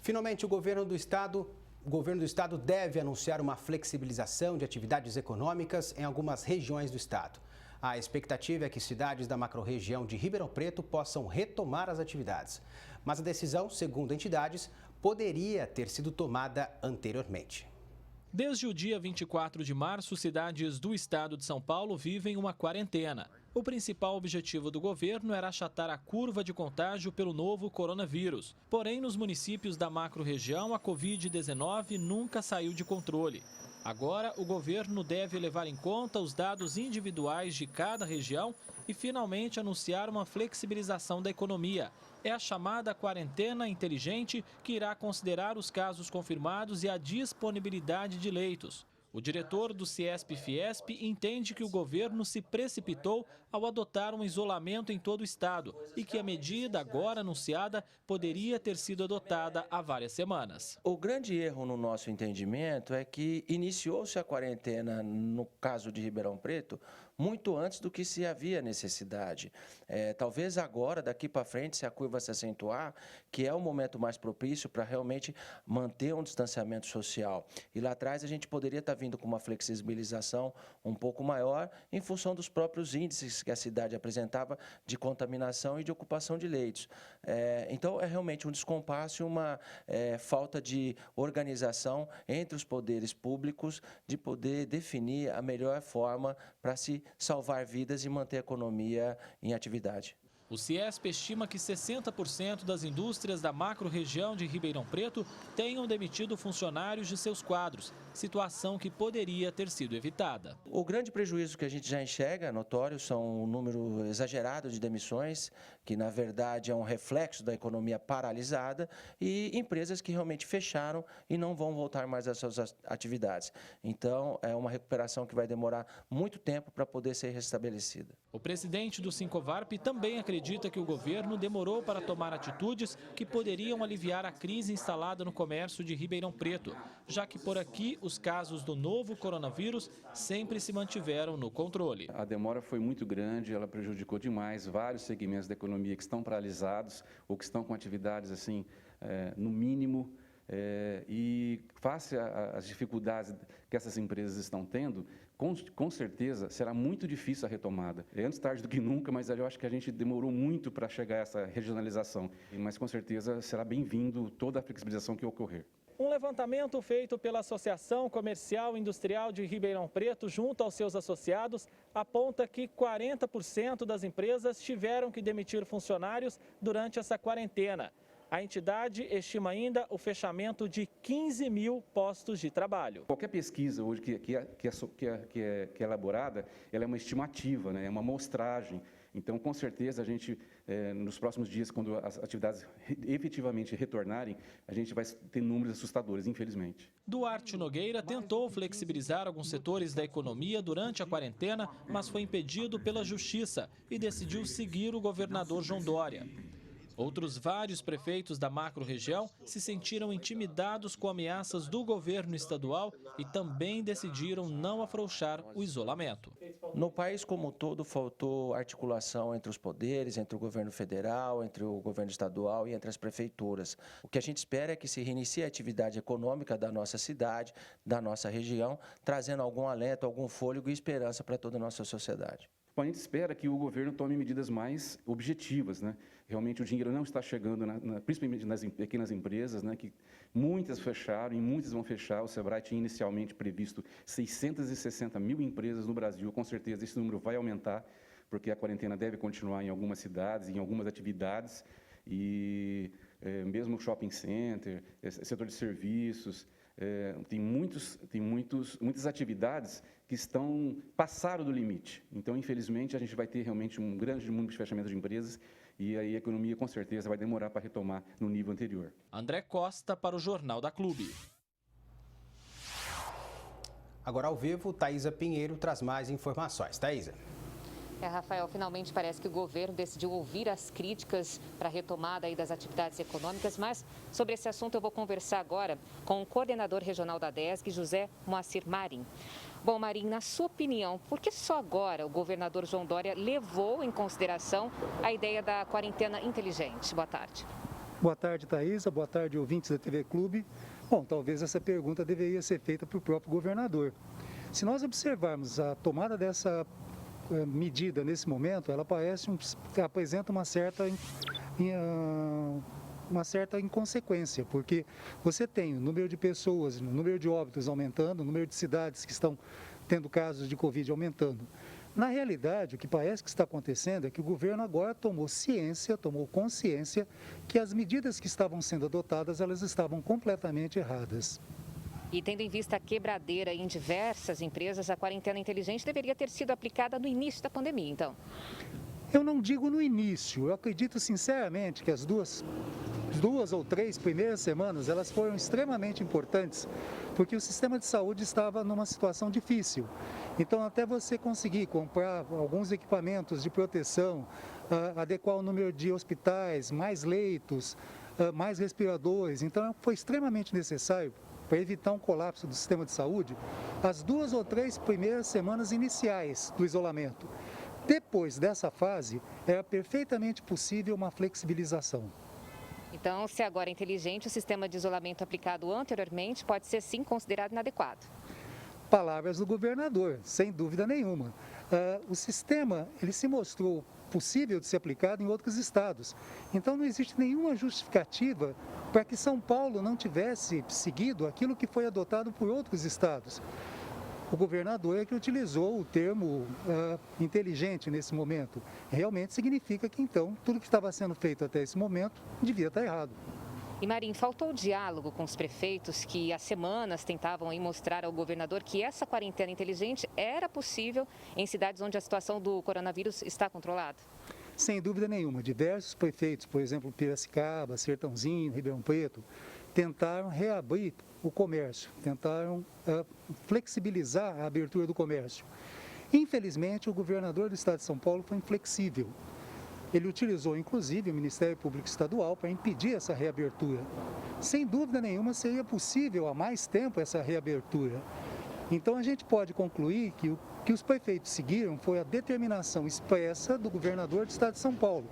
Finalmente, o governo do estado deve anunciar uma flexibilização de atividades econômicas em algumas regiões do estado. A expectativa é que cidades da macro-região de Ribeirão Preto possam retomar as atividades. Mas a decisão, segundo entidades, poderia ter sido tomada anteriormente. Desde o dia 24 de março, cidades do estado de São Paulo vivem uma quarentena. O principal objetivo do governo era achatar a curva de contágio pelo novo coronavírus. Porém, nos municípios da macro-região, a Covid-19 nunca saiu de controle. Agora, o governo deve levar em conta os dados individuais de cada região e finalmente anunciar uma flexibilização da economia. É a chamada quarentena inteligente que irá considerar os casos confirmados e a disponibilidade de leitos. O diretor do CIESP-Fiesp entende que o governo se precipitou ao adotar um isolamento em todo o estado e que a medida agora anunciada poderia ter sido adotada há várias semanas. O grande erro no nosso entendimento é que iniciou-se a quarentena, no caso de Ribeirão Preto, muito antes do que se havia necessidade. Talvez agora, daqui para frente, se a curva se acentuar, que é o momento mais propício para realmente manter um distanciamento social. E lá atrás a gente poderia estar vindo com uma flexibilização um pouco maior em função dos próprios índices que a cidade apresentava de contaminação e de ocupação de leitos. Então, é realmente um descompasso e uma falta de organização entre os poderes públicos de poder definir a melhor forma para se salvar vidas e manter a economia em atividade. O CIESP estima que 60% das indústrias da macro-região de Ribeirão Preto tenham demitido funcionários de seus quadros, situação que poderia ter sido evitada. O grande prejuízo que a gente já enxerga, notório, são um número exagerado de demissões, que na verdade é um reflexo da economia paralisada, e empresas que realmente fecharam e não vão voltar mais às suas atividades. Então, é uma recuperação que vai demorar muito tempo para poder ser restabelecida. O presidente do Sincovarp também acredita que o governo demorou para tomar atitudes que poderiam aliviar a crise instalada no comércio de Ribeirão Preto, já que por aqui os casos do novo coronavírus sempre se mantiveram no controle. A demora foi muito grande, ela prejudicou demais vários segmentos da economia que estão paralisados ou que estão com atividades assim, no mínimo. E face às dificuldades que essas empresas estão tendo, com certeza será muito difícil a retomada. É antes tarde do que nunca, mas eu acho que a gente demorou muito para chegar a essa regionalização. Mas com certeza será bem-vindo toda a flexibilização que ocorrer. Um levantamento feito pela Associação Comercial e Industrial de Ribeirão Preto, junto aos seus associados, aponta que 40% das empresas tiveram que demitir funcionários durante essa quarentena. A entidade estima ainda o fechamento de 15 mil postos de trabalho. Qualquer pesquisa hoje que é elaborada, ela é uma estimativa, né? É uma amostragem. Então, com certeza, a gente, nos próximos dias, quando as atividades efetivamente retornarem, a gente vai ter números assustadores, infelizmente. Duarte Nogueira tentou flexibilizar alguns setores da economia durante a quarentena, mas foi impedido pela Justiça e decidiu seguir o governador João Dória. Outros vários prefeitos da macro-região se sentiram intimidados com ameaças do governo estadual e também decidiram não afrouxar o isolamento. No país como um todo, faltou articulação entre os poderes, entre o governo federal, entre o governo estadual e entre as prefeituras. O que a gente espera é que se reinicie a atividade econômica da nossa cidade, da nossa região, trazendo algum alento, algum fôlego e esperança para toda a nossa sociedade. A gente espera que o governo tome medidas mais objetivas, né? Realmente o dinheiro não está chegando, principalmente nas pequenas empresas, né? Que muitas fecharam e muitas vão fechar. O Sebrae tinha inicialmente previsto 660 mil empresas no Brasil. Com certeza esse número vai aumentar, porque a quarentena deve continuar em algumas cidades, em algumas atividades. E mesmo o shopping center, setor de serviços, tem muitas atividades que passaram do limite. Então, infelizmente, a gente vai ter realmente um grande número de fechamento de empresas e aí a economia, com certeza, vai demorar para retomar no nível anterior. André Costa para o Jornal da Clube. Agora, ao vivo, Thaisa Pinheiro traz mais informações. Thaisa. Rafael, finalmente parece que o governo decidiu ouvir as críticas para a retomada aí das atividades econômicas, mas sobre esse assunto eu vou conversar agora com o coordenador regional da DESG, José Moacir Marim. Bom, Marim, na sua opinião, por que só agora o governador João Dória levou em consideração a ideia da quarentena inteligente? Boa tarde. Boa tarde, Thaisa. Boa tarde, ouvintes da TV Clube. Bom, talvez essa pergunta deveria ser feita para o próprio governador. Se nós observarmos a tomada dessa medida nesse momento, ela apresenta uma certa inconsequência, porque você tem o número de pessoas, o número de óbitos aumentando, o número de cidades que estão tendo casos de Covid aumentando. Na realidade, o que parece que está acontecendo é que o governo agora tomou consciência que as medidas que estavam sendo adotadas, elas estavam completamente erradas. E tendo em vista a quebradeira em diversas empresas, a quarentena inteligente deveria ter sido aplicada no início da pandemia, então? Eu não digo no início, eu acredito sinceramente que as duas ou três primeiras semanas, elas foram extremamente importantes, porque o sistema de saúde estava numa situação difícil. Então, até você conseguir comprar alguns equipamentos de proteção, adequar o número de hospitais, mais leitos, mais respiradores, então foi extremamente necessário para evitar um colapso do sistema de saúde, as 2 ou 3 primeiras semanas iniciais do isolamento. Depois dessa fase, era perfeitamente possível uma flexibilização. Então, se agora é inteligente, o sistema de isolamento aplicado anteriormente pode ser sim considerado inadequado. Palavras do governador, sem dúvida nenhuma. O sistema ele se mostrou possível de ser aplicado em outros estados. Então, não existe nenhuma justificativa para que São Paulo não tivesse seguido aquilo que foi adotado por outros estados. O governador é que utilizou o termo inteligente nesse momento. Realmente significa que, então, tudo que estava sendo feito até esse momento devia estar errado. E, Marim, faltou diálogo com os prefeitos que há semanas tentavam aí mostrar ao governador que essa quarentena inteligente era possível em cidades onde a situação do coronavírus está controlada? Sem dúvida nenhuma. Diversos prefeitos, por exemplo, Piracicaba, Sertãozinho, Ribeirão Preto, tentaram reabrir o comércio, tentaram flexibilizar a abertura do comércio. Infelizmente, o governador do estado de São Paulo foi inflexível. Ele utilizou, inclusive, o Ministério Público Estadual para impedir essa reabertura. Sem dúvida nenhuma, seria possível há mais tempo essa reabertura. Então, a gente pode concluir que o que os prefeitos seguiram foi a determinação expressa do governador do estado de São Paulo,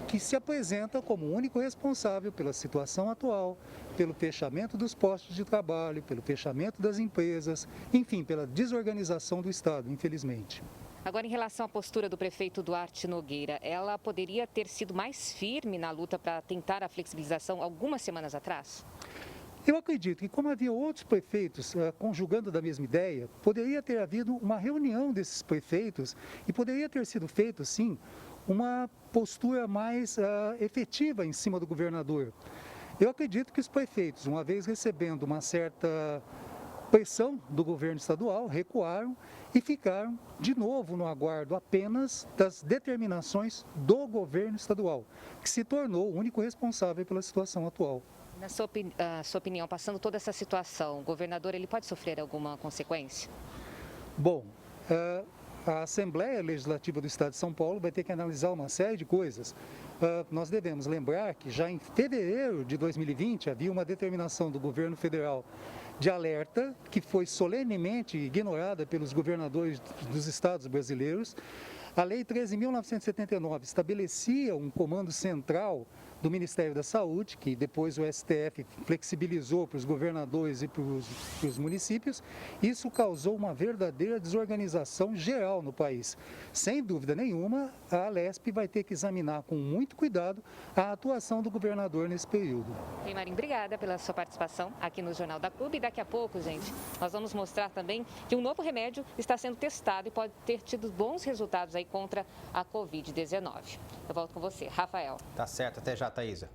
que se apresenta como o único responsável pela situação atual, pelo fechamento dos postos de trabalho, pelo fechamento das empresas, enfim, pela desorganização do estado, infelizmente. Agora, em relação à postura do prefeito Duarte Nogueira, ela poderia ter sido mais firme na luta para tentar a flexibilização algumas semanas atrás? Eu acredito que, como havia outros prefeitos conjugando da mesma ideia, poderia ter havido uma reunião desses prefeitos e poderia ter sido feito, sim, uma postura mais efetiva em cima do governador. Eu acredito que os prefeitos, uma vez recebendo uma certa pressão do governo estadual, recuaram e ficaram de novo no aguardo apenas das determinações do governo estadual, que se tornou o único responsável pela situação atual. Na sua opinião, passando toda essa situação, o governador ele pode sofrer alguma consequência? Bom, a Assembleia Legislativa do Estado de São Paulo vai ter que analisar uma série de coisas. Nós devemos lembrar que já em fevereiro de 2020 havia uma determinação do governo federal de alerta que foi solenemente ignorada pelos governadores dos estados brasileiros. A Lei 13.979 estabelecia um comando central do Ministério da Saúde, que depois o STF flexibilizou para os governadores e para os municípios. Isso causou uma verdadeira desorganização geral no país. Sem dúvida nenhuma, a Alesp vai ter que examinar com muito cuidado a atuação do governador nesse período. Bem, Marim, obrigada pela sua participação aqui no Jornal da Clube. E daqui a pouco, gente, nós vamos mostrar também que um novo remédio está sendo testado e pode ter tido bons resultados aí contra a Covid-19. Eu volto com você, Rafael. Tá certo, até já, Thaisa.